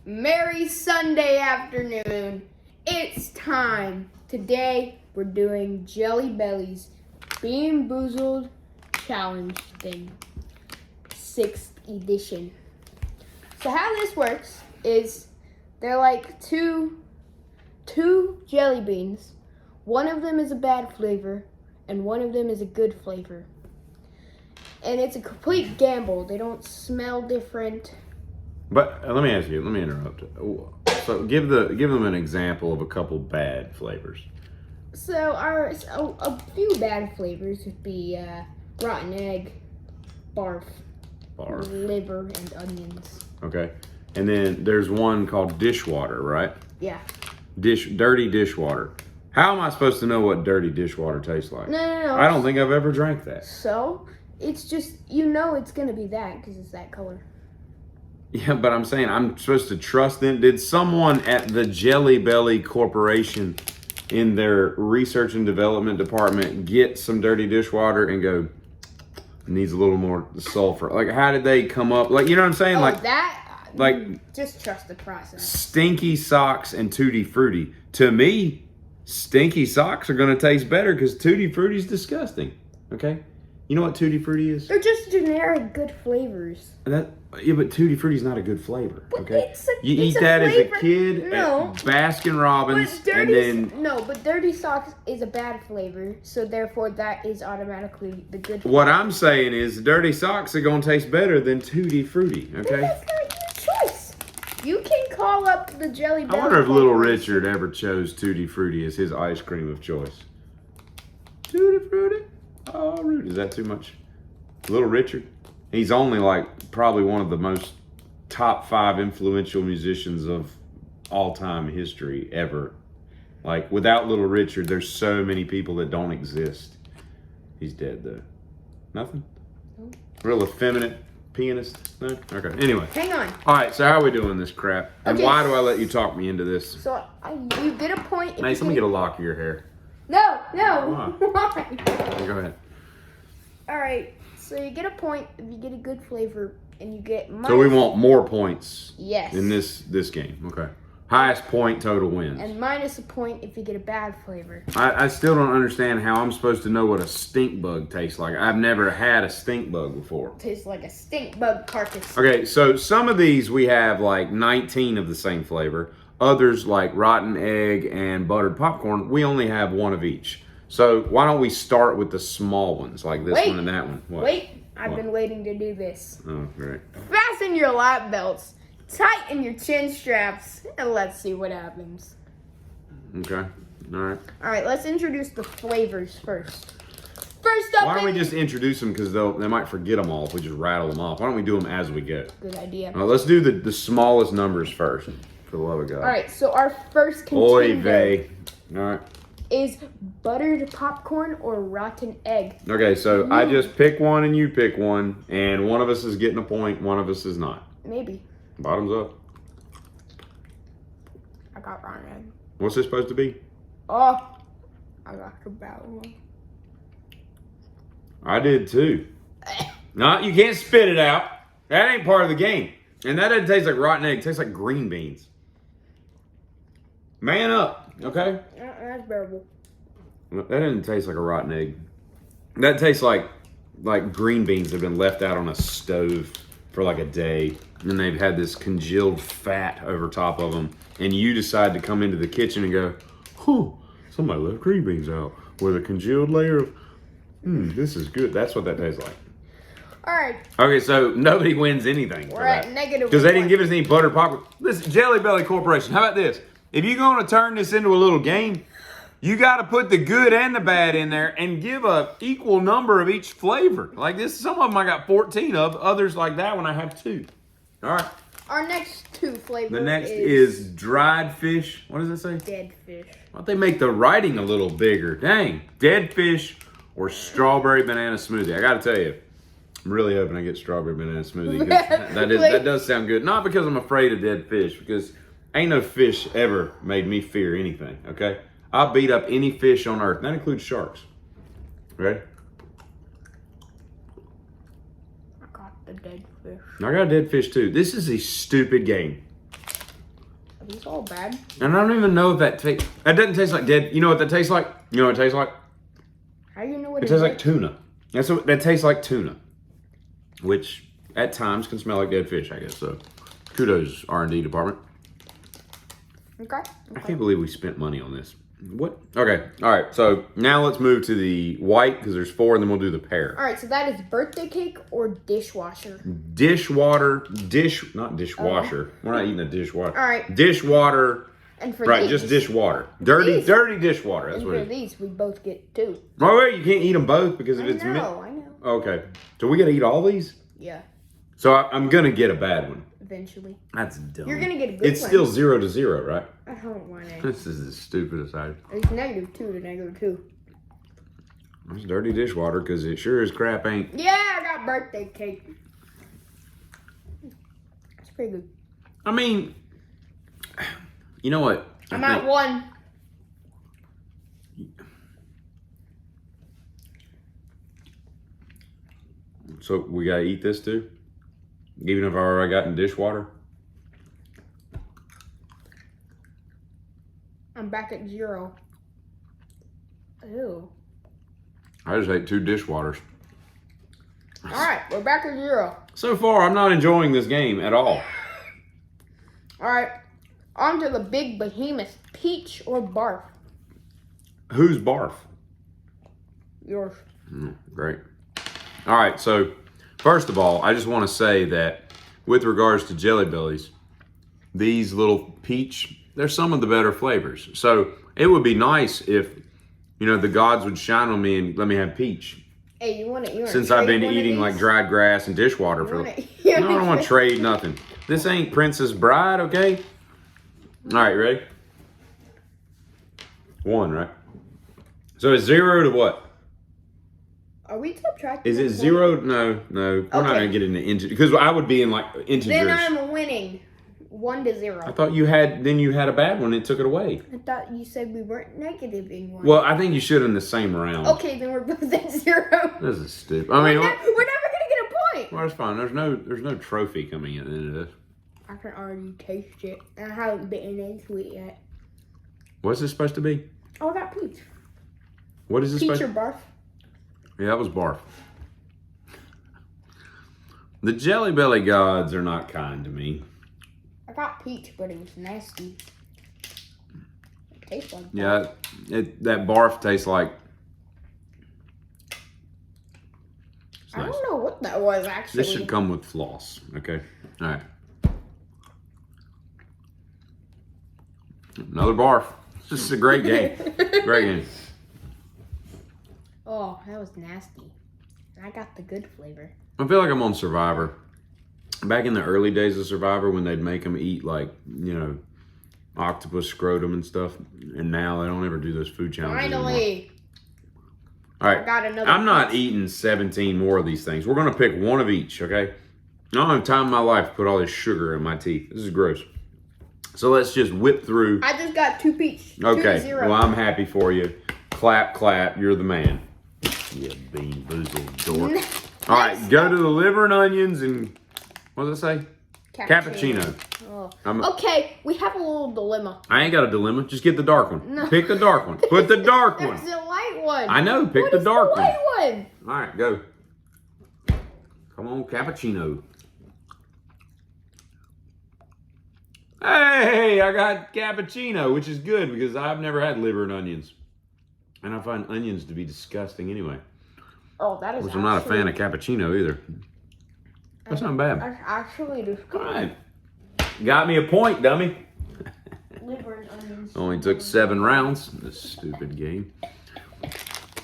Merry Sunday afternoon. It's time. Today we're doing Jelly Belly's Bean Boozled Challenge thing. 6th edition. So how this works is they're like two jelly beans. One of them is a bad flavor and one of them is a good flavor. And it's a complete gamble. They don't smell different. But let me ask you, let me interrupt. So give them an example of a couple bad flavors. So a few bad flavors would be rotten egg, barf, liver, and onions. Okay. And then there's one called dishwater, right? Yeah. Dirty dishwater. How am I supposed to know what dirty dishwater tastes like? No. I don't think I've ever drank that. So it's just, it's going to be that because it's that color. Yeah, but I'm saying I'm supposed to trust them. Did someone at the Jelly Belly Corporation in their research and development department get some dirty dishwater and go, needs a little more sulfur? Like, how did they come up? Like, you know what I'm saying? Just trust the process. Stinky Socks and Tutti Frutti. To me, Stinky Socks are going to taste better because Tutti Frutti is disgusting. Okay? You know what Tutti Frutti is? They're just generic good flavors. Yeah, but Tutti Frutti is not a good flavor. Okay, you eat a that flavor. As a kid No. at Baskin Robbins, But Dirty Socks is a bad flavor, so therefore that is automatically the good. What I'm saying is, Dirty Socks are gonna taste better than Tutti Frutti. Okay. That's not your choice. You can call up the Jelly Belly. I wonder if Little Richard ever chose Tutti Frutti as his ice cream of choice. Tutti Frutti. Oh, Rude. Is that too much? Little Richard? He's only probably one of the most top 5 influential musicians of all time history ever. Like, without Little Richard, there's so many people that don't exist. He's dead, though. Nothing? No. Real effeminate pianist? No? Okay. Anyway. Hang on. All right, so how are we doing this crap? And why do I let you talk me into this? So, you get a point. Nice, let me get a lock of your hair. No. Why? Go ahead. All right. So you get a point if you get a good flavor, and you get minus. So we want more points. Yes. In this game. Okay. Highest point total wins. And minus a point if you get a bad flavor. I still don't understand how I'm supposed to know what a stink bug tastes like. I've never had a stink bug before. It tastes like a stink bug carcass. Okay, so some of these we have like 19 of the same flavor. Others like rotten egg and buttered popcorn, we only have one of each. So why don't we start with the small ones, like this one and that one? What? Wait, I've been waiting to do this. Oh, great. Fasten your lap belts, tighten your chin straps, and let's see what happens. Okay, all right. All right, let's introduce the flavors first. First up, why don't we just introduce them because they might forget them all if we just rattle them off. Why don't we do them as we go? Good idea. All right, let's do the smallest numbers first, for the love of God. All right, so our first Oy contender vey. All right. is buttered popcorn or rotten egg. Okay, so I just pick one and you pick one, and one of us is getting a point, one of us is not. Maybe. Bottoms up. I got rotten egg. What's this supposed to be? Oh, I got the bad one. I did too. No, you can't spit it out. That ain't part of the game. And that doesn't taste like rotten egg. It tastes like green beans. Man up, okay? That's bearable. That didn't taste like a rotten egg. That tastes like green beans that have been left out on a stove for like a day. And they've had this congealed fat over top of them. And you decide to come into the kitchen and go, whew, somebody left green beans out with a congealed layer of, this is good. That's what that tastes like. All right. Okay, so nobody wins anything. We're at negative because they didn't give us any buttered popcorn. Listen, Jelly Belly Corporation, how about this? If you're going to turn this into a little game, you got to put the good and the bad in there and give a equal number of each flavor. Like this, some of them I got 14 of. Others like that one I have 2. All right. Our next 2 flavors. The next is dried fish. What does it say? Dead fish. Why don't they make the writing a little bigger? Dang. Dead fish or strawberry banana smoothie. I got to tell you, I'm really hoping I get strawberry banana smoothie. 'Cause that does sound good. Not because I'm afraid of dead fish, because ain't no fish ever made me fear anything, okay? I'll beat up any fish on earth. That includes sharks. Ready? I got the dead fish. I got a dead fish too. This is a stupid game. Are these all bad? And I don't even know if that tastes. That doesn't taste like dead. You know what that tastes like? You know what it tastes like? How do you know what it tastes like? Tuna. That's what that tastes like. Tuna, which at times can smell like dead fish, I guess. So, kudos R&D department. Okay. I can't believe we spent money on this. What? Okay. All right. So now let's move to the white because there's 4, and then we'll do the pear. All right. So that is birthday cake or dishwasher. Not dishwasher. We're not eating a dishwasher. All right. Dishwater. And for right, these, just dishwater. Dirty dishwater. That's and what it for is. these, we both get 2. Oh wait, you can't eat them both because if it's I know. Okay. So we gotta eat all these? Yeah. So I'm gonna get a bad one. Eventually. That's dumb. You're gonna get a good one. It's still 0 to 0, right? I don't want it. This is the stupidest idea. It's -2 to -2. It's dirty dishwater because it sure as crap ain't. Yeah, I got birthday cake. It's pretty good. I mean, you know what? I'm at 1. So we gotta eat this too? Even if I already got in dishwater? I'm back at 0. Ew. I just ate 2 dishwaters. Alright, we're back at 0. So far, I'm not enjoying this game at all. Alright, on to the big behemoth. Peach or barf? Who's barf? Yours. Great. All right, so first of all, I just want to say that with regards to Jelly Bellies, these little peach, they're some of the better flavors. So it would be nice if, you know, the gods would shine on me and let me have peach. Hey, you want it? Since I've been eating like dried grass and dishwater for the... No, I don't want to trade nothing. This ain't Princess Bride, okay? All right, ready? 1, right? So it's 0 to what? Are we subtracting? Is it 0? No. We're not going to get into integers. Because I would be in like integers. Then I'm winning. 1 to 0. I thought you had a bad one and it took it away. I thought you said we weren't negativing 1. Well, I think you should in the same round. Okay, then we're both at 0. This is stupid. I mean, we're never going to get a point. Well, that's fine. There's no trophy coming at the end of this. I can already taste it. I haven't bitten into it yet. What's this supposed to be? Oh, I got peach. What is this Peach supposed or barf? Yeah, that was barf. The Jelly Belly gods are not kind to me. I got peach, but it was nasty. It tastes like barf. Yeah, that barf tastes like... I don't know what that was, actually. This should come with floss, okay? All right. Another barf. This is a great game. Great game. Oh, that was nasty. I got the good flavor. I feel like I'm on Survivor. Back in the early days of Survivor when they'd make them eat like, you know, octopus scrotum and stuff. And now they don't ever do those food challenges Finally. anymore. All right. I got another I'm not eating 17 more of these things. We're going to pick one of each, okay? I don't have time in my life to put all this sugar in my teeth. This is gross. So let's just whip through. I just got 2 peach. Okay. 2-0. Well, I'm happy for you. Clap, clap. You're the man. You Bean Boozled dork. All right. Go to the liver and onions and... What does it say? Cappuccino. Oh. Okay, we have a little dilemma. I ain't got a dilemma. Just get the dark one. No. Pick the dark one. Put the dark one. There's a light one. I know. Pick the dark one. Light one. All right, go. Come on, cappuccino. Hey, I got cappuccino, which is good because I've never had liver and onions. And I find onions to be disgusting anyway. Oh, that is Which I'm not a fan of cappuccino either. That's not bad. That's actually disgusting. All right. Got me a point, dummy. Liver and onions. Only took 7 rounds. This stupid game.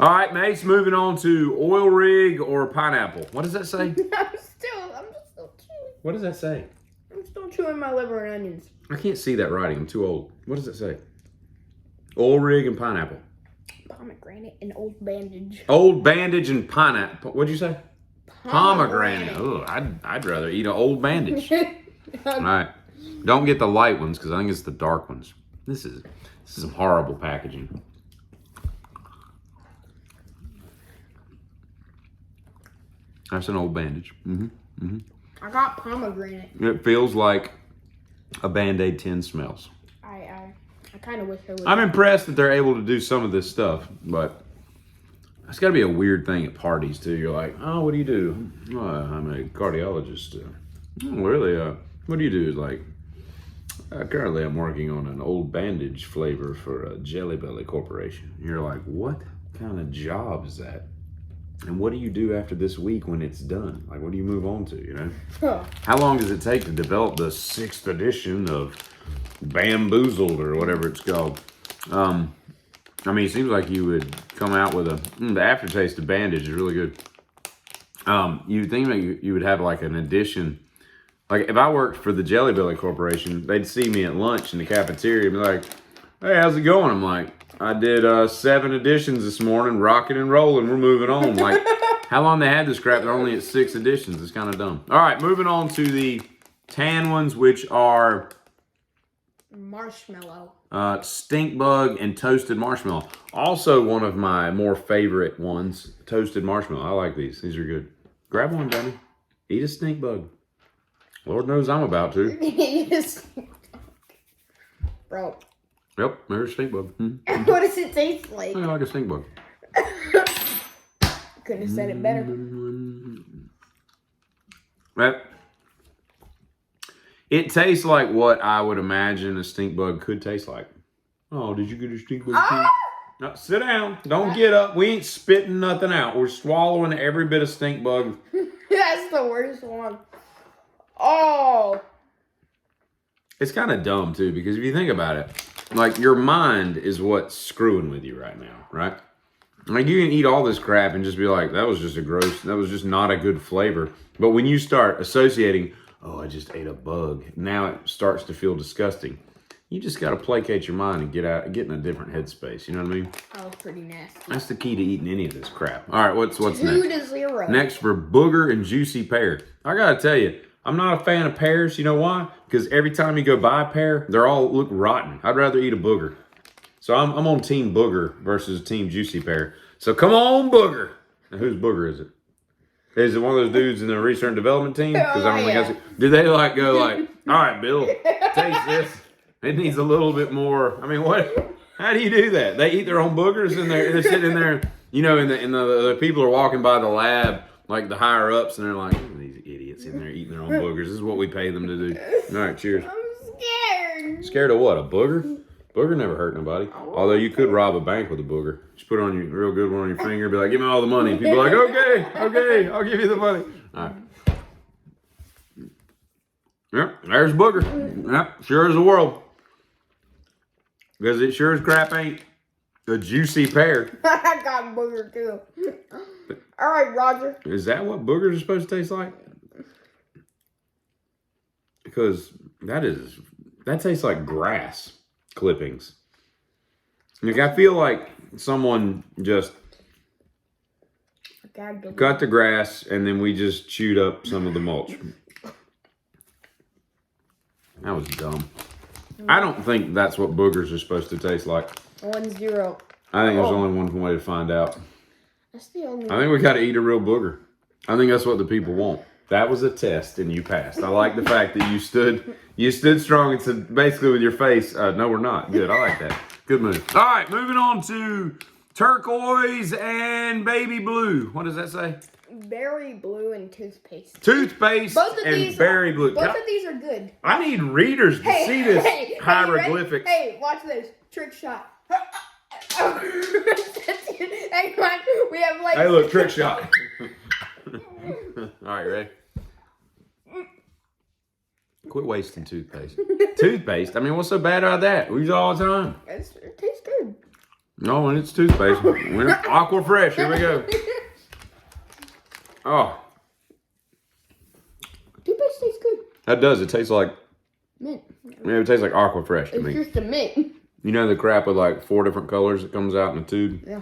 All right, mates, moving on to oil rig or pineapple. What does that say? I'm just still chewing. What does that say? I'm still chewing my liver and onions. I can't see that writing. I'm too old. What does it say? Oil rig and pineapple. Pomegranate and old bandage. Old bandage and pineapple. What'd you say? Pomegranate. Oh, I'd rather eat an old bandage. All right. Don't get the light ones because I think it's the dark ones. This is some horrible packaging. That's an old bandage. I got pomegranate. It feels like a Band-Aid tin smells. I kind of wish I would. I'm impressed that they're able to do some of this stuff, but it's got to be a weird thing at parties too. You're like, oh, what do you do? Oh, I'm a cardiologist. Oh, really? What do you do? Like, currently I'm working on an old bandage flavor for Jelly Belly Corporation. You're like, what kind of job is that? And what do you do after this week when it's done? Like, what do you move on to, you know? Huh. How long does it take to develop the 6th edition of Bamboozled or whatever it's called? I mean, it seems like you would come out with the aftertaste of bandage is really good. You'd think that you would have like an addition. Like if I worked for the Jelly Belly Corporation, they'd see me at lunch in the cafeteria and be like, hey, how's it going? I'm like, I did 7 editions this morning, rocking and rolling. We're moving on. Like, how long they had this crap? They're only at 6 editions. It's kind of dumb. All right, moving on to the tan ones, which are Marshmallow. Stink bug and toasted marshmallow. Also one of my more favorite ones, toasted marshmallow. I like these. These are good. Grab one, Danny. Eat a stink bug. Lord knows I'm about to. Bro. Yep, there's a stink bug. What does it taste like? I like a stink bug. Couldn't have said it better. It tastes like what I would imagine a stink bug could taste like. Oh, did you get a stink bug too? No, sit down. Don't get up. We ain't spitting nothing out. We're swallowing every bit of stink bug. That's the worst one. Oh. It's kind of dumb too, because if you think about it, like your mind is what's screwing with you right now, right? Like you can eat all this crap and just be like, that was just not a good flavor. But when you start associating, oh, I just ate a bug, now it starts to feel disgusting. You just got to placate your mind and get in a different headspace. You know what I mean? That was pretty nasty. That's the key to eating any of this crap. All right, what's next? 2-0. Next for booger and juicy pear. I got to tell you, I'm not a fan of pears. You know why? Because every time you go buy a pear, they all look rotten. I'd rather eat a booger. So I'm on team booger versus team juicy pear. So come on, booger. Now, whose booger is it? Is it one of those dudes in the research and development team? Because I don't think that's it. Do they like go like, all right, Bill, taste this. It needs a little bit more. I mean, what? How do you do that? They eat their own boogers and they're sitting in there. You know, and the people are walking by the lab, like the higher ups, and they're like, oh, these idiots in there eating their own boogers. This is what we pay them to do. All right, cheers. I'm scared. Scared of what? A booger? Booger never hurt nobody. Although you could rob a bank with a booger. Just put it on your real good one on your finger. Be like, give me all the money. People are like, okay, I'll give you the money. All right. Yep, there's booger. Yep, sure as the world. Because it sure as crap ain't a juicy pear. I got booger too. All right, Roger. Is that what boogers are supposed to taste like? Because that tastes like grass clippings. Like I feel like someone just cut the grass and then we just chewed up some of the mulch. That was dumb. I don't think that's what boogers are supposed to taste like. 1-0. I think there's only one way to find out. That's the only I think we got to eat a real booger. I think that's what the people want. That was a test and you passed. I like the fact that you stood strong and said basically with your face, no, we're not. Good. I like that. Good move. All right, moving on to turquoise and baby blue. What does that say? Berry blue and toothpaste. Toothpaste both of and these berry blue. Both of these are good. I need readers to see this hieroglyphics. Hey, watch this. Trick shot. Hey, Mike, we have like... Hey, look, trick shot. All right, ready? Quit wasting toothpaste. Toothpaste? I mean, what's so bad about that? We use it all the time. It tastes good. No, and it's toothpaste. We're Aqua Fresh. Here we go. Oh. Toothpaste tastes good. That does. It tastes like... Mint. Yeah, it tastes like Aqua Fresh to me. It's just a mint. You know the crap with like 4 different colors that comes out in the tube? Yeah.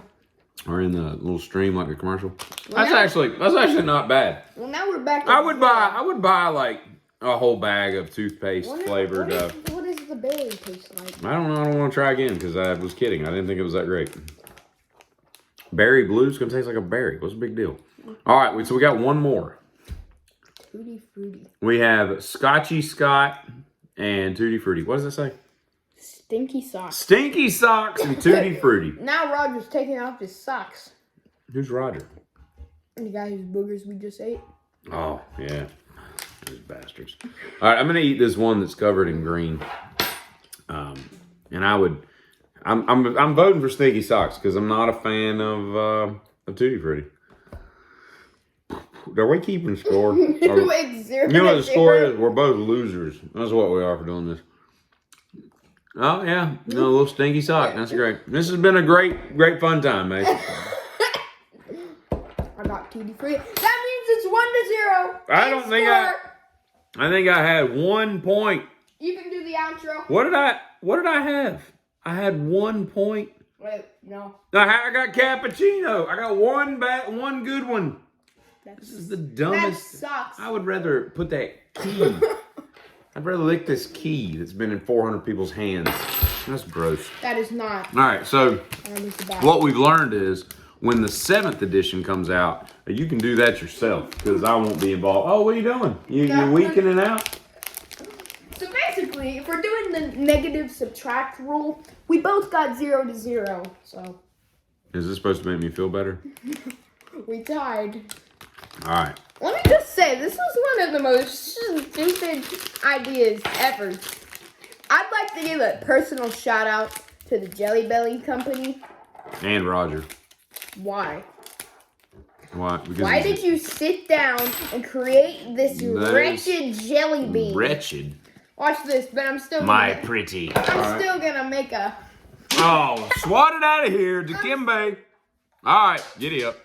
Or in the little stream like a commercial? Well, that's actually not bad. Well, now we're back. I would buy like a whole bag of toothpaste flavored. What does the berry taste like? I don't know. I don't want to try again because I was kidding. I didn't think it was that great. Berry blue's gonna taste like a berry. What's the big deal? All right, so we got one more. Tutti frutti. We have Scotchy Scott and Tutti Frutti. What does it say? Stinky socks. Stinky socks and Tutti Frutti. Now Roger's taking off his socks. Who's Roger? The guy whose boogers we just ate. Oh, yeah. Those bastards. All right, I'm going to eat this one that's covered in green. And I'm voting for Stinky Socks because I'm not a fan of Tutti Frutti. Are we keeping score? It's 0 You know what the to score 0. is? We're both losers. That's what we are for doing this. Oh, yeah. No, a little stinky sock. That's great. This has been a great fun time, mate. I got Tutti Frutti. That means it's 1 to 0. I don't think I think I had 1 point. You can do the outro. What did I have? I had 1 point. Wait, no. I got cappuccino. I got one good one. This is the dumbest. That sucks. I would rather put that key. I'd rather lick this key that's been in 400 people's hands. That's gross. That is not. All right, so what we've learned is when the 7th edition comes out, you can do that yourself because I won't be involved. Oh, what are you doing? You're weakening out? So basically, if we're doing the negative subtract rule, we both got 0 to 0. So Is this supposed to make me feel better? we tied. All right. Let me just say, this was one of the most stupid ideas ever. I'd like to give a personal shout out to the Jelly Belly company. And Roger. Why? Why? Because Why did you sit down and create this wretched jelly bean? Wretched. Watch this, but I'm still Pretty. I'm still gonna make a. Oh, swat it out of here, Dikembe. All right, giddy up.